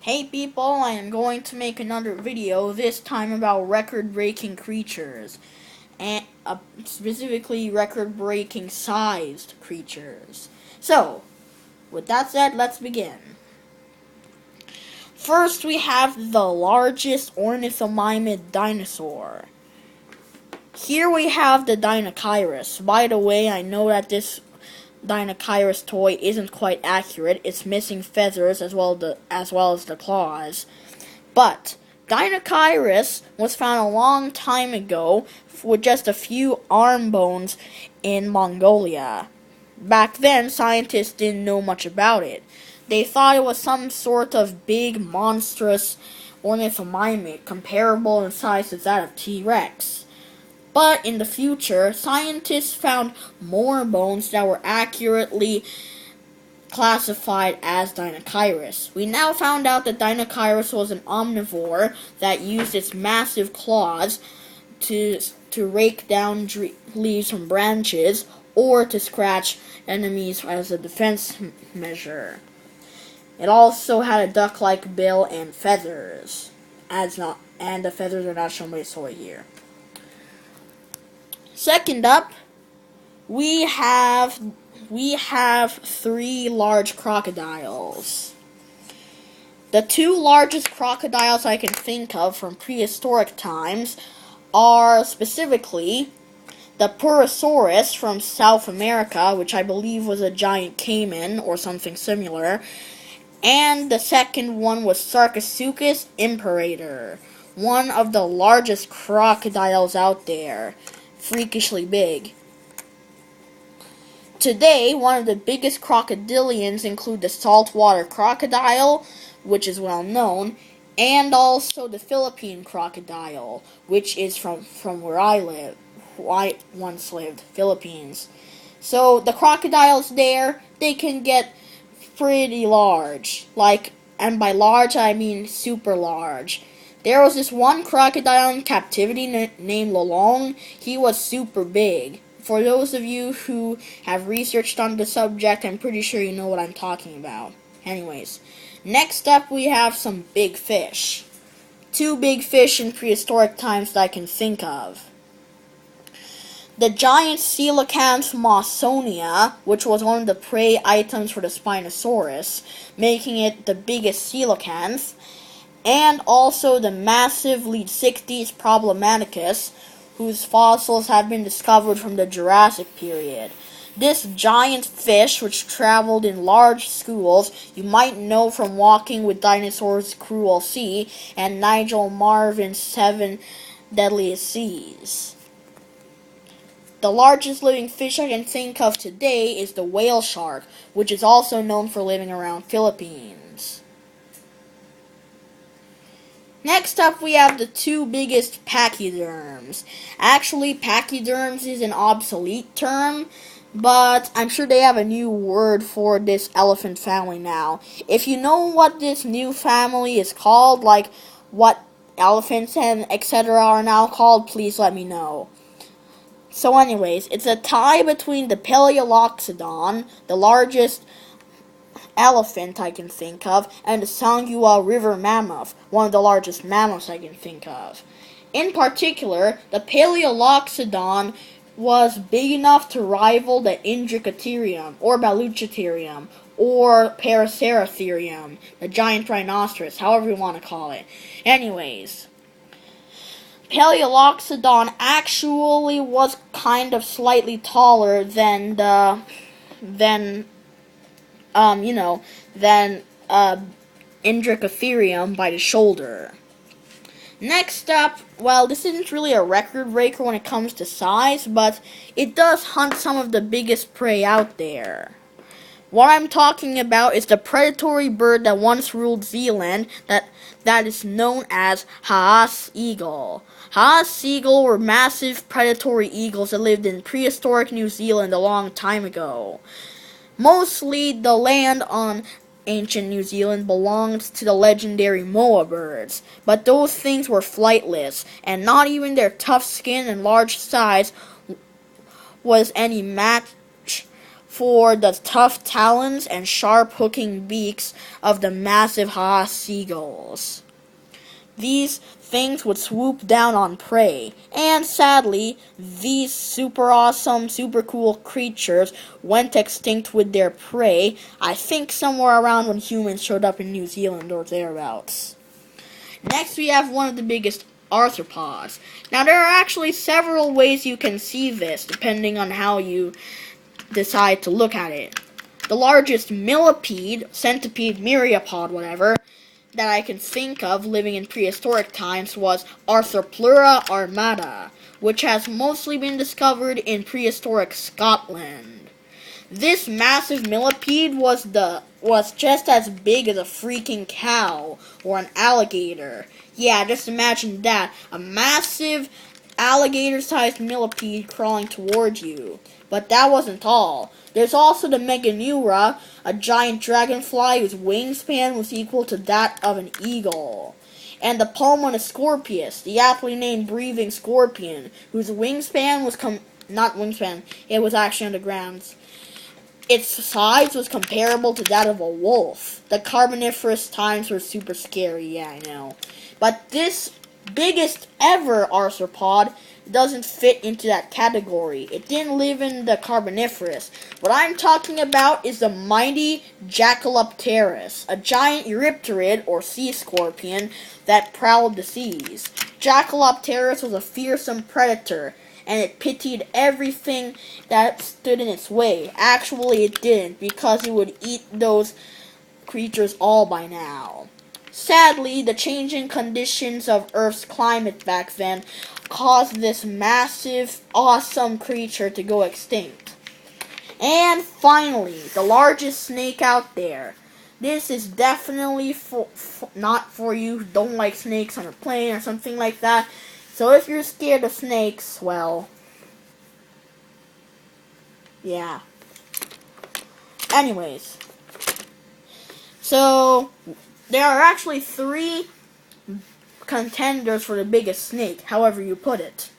Hey people, I am going to make another video, this time about record-breaking creatures, and specifically record-breaking sized creatures. So, with that said, let's begin. First, we have the largest ornithomimid dinosaur. Here we have the Dinokairos. By the way, I know that this Dinokairos toy isn't quite accurate. It's missing feathers as well as the claws. But Dinokairos was found a long time ago with just a few arm bones in Mongolia. Back then, scientists didn't know much about it. They thought it was some sort of big, monstrous ornithomimid comparable in size to that of T-Rex. But in the future, scientists found more bones that were accurately classified as Dinokairos. We now found out that Dinokairos was an omnivore that used its massive claws to rake down leaves from branches or to scratch enemies as a defense measure. It also had a duck-like bill and feathers, and the feathers are not shown by toy here. Second up, we have three large crocodiles. The two largest crocodiles I can think of from prehistoric times are specifically the Purosaurus from South America, which I believe was a giant caiman or something similar, and the second one was Sarcosuchus imperator, one of the largest crocodiles out there, freakishly big. Today, one of the biggest crocodilians include the saltwater crocodile, which is well known, and also the Philippine crocodile, which is from where I once lived, Philippines. So the crocodiles there, they can get pretty large, and by large I mean super large. There was this one crocodile in captivity named Lolong. He was super big. For those of you who have researched on the subject, I'm pretty sure you know what I'm talking about. Anyways, next up we have some big fish. Two big fish in prehistoric times that I can think of. The giant coelacanth Mawsonia, which was one of the prey items for the Spinosaurus, making it the biggest coelacanth, and also the massive Lead60s Problematicus, whose fossils have been discovered from the Jurassic period. This giant fish, which traveled in large schools, you might know from Walking with Dinosaurs Cruel Sea and Nigel Marven's 7 Deadliest Seas. The largest living fish I can think of today is the whale shark, which is also known for living around Philippines. Next up, we have the two biggest pachyderms. Actually, pachyderms is an obsolete term, but I'm sure they have a new word for this elephant family now. If you know what this new family is called, like what elephants and etc. are now called, please let me know. So anyways, it's a tie between the Paleoloxodon, the largest elephant I can think of, and the Songhua River mammoth, one of the largest mammoths I can think of. In particular, the Paleoloxodon was big enough to rival the Indricotherium, or Baluchitherium, or Paraceratherium, the giant rhinoceros, however you want to call it. Anyways, Paleoloxodon actually was kind of slightly taller than Indricotherium by the shoulder. Next up, well, this isn't really a record breaker when it comes to size, but it does hunt some of the biggest prey out there. What I'm talking about is the predatory bird that once ruled Zealand that is known as Haas eagle. Haas eagle were massive predatory eagles that lived in prehistoric New Zealand a long time ago. Mostly the land on ancient New Zealand belonged to the legendary moa birds, but those things were flightless, and not even their tough skin and large size was any match for the tough talons and sharp hooking beaks of the massive Haas seagulls. These things would swoop down on prey, and sadly, these super awesome, super cool creatures went extinct with their prey, I think somewhere around when humans showed up in New Zealand or thereabouts. Next, we have one of the biggest arthropods. Now, there are actually several ways you can see this, depending on how you decide to look at it. The largest millipede, centipede, myriapod, whatever, that I can think of living in prehistoric times was Arthropleura armata, which has mostly been discovered in prehistoric Scotland. This massive millipede was just as big as a freaking cow or an alligator. Yeah, just imagine that. A massive alligator-sized millipede crawling towards you. But that wasn't all. There's also the Meganeura, a giant dragonfly whose wingspan was equal to that of an eagle. And the Pulmonoscorpius, the aptly named breathing scorpion, whose wingspan was not wingspan, it was actually on the ground. Its size was comparable to that of a wolf. The Carboniferous times were super scary, yeah, I know. But this biggest ever arthropod doesn't fit into that category. It didn't live in the Carboniferous. What I'm talking about is the mighty Jackalopterus, a giant eurypterid or sea scorpion that prowled the seas. Jackalopterus was a fearsome predator, and it pitied everything that stood in its way. Actually, it didn't, because it would eat those creatures all by now. Sadly, the changing conditions of Earth's climate back then caused this massive, awesome creature to go extinct. And finally, the largest snake out there. This is definitely not for you who don't like snakes on a plane or something like that. So if you're scared of snakes, well, yeah. Anyways, so there are actually 3 contenders for the biggest snake, however you put it.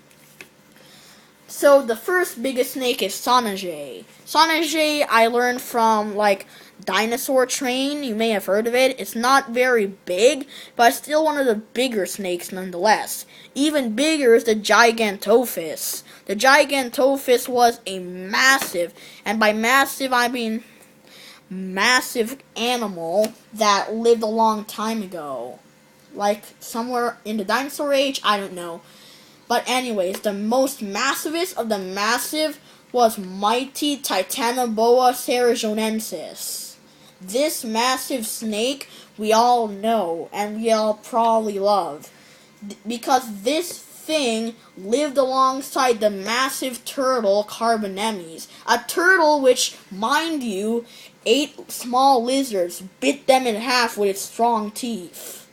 So the first biggest snake is Sonage. Sonage I learned from Dinosaur Train. You may have heard of it. It's not very big, but it's still one of the bigger snakes nonetheless. Even bigger is the Gigantophis. The Gigantophis was a massive, and by massive I mean massive animal that lived a long time ago. Like somewhere in the dinosaur age, I don't know. But anyways, the most massivest of the massive was mighty Titanoboa cerrejonensis. This massive snake we all know and we all probably love, because this thing lived alongside the massive turtle Carbonemys, a turtle which, mind you, ate small lizards, bit them in half with its strong teeth.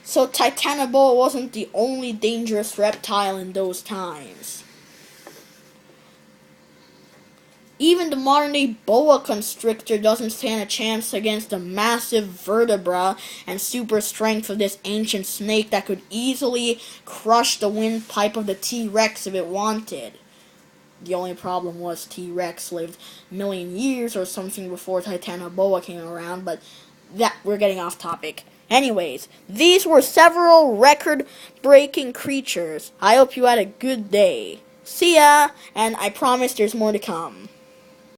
So Titanoboa wasn't the only dangerous reptile in those times. Even the modern-day boa constrictor doesn't stand a chance against the massive vertebra and super strength of this ancient snake that could easily crush the windpipe of the T-Rex if it wanted. The only problem was T-Rex lived a million years or something before Titanoboa came around, but we're getting off topic. Anyways, these were several record-breaking creatures. I hope you had a good day. See ya, and I promise there's more to come.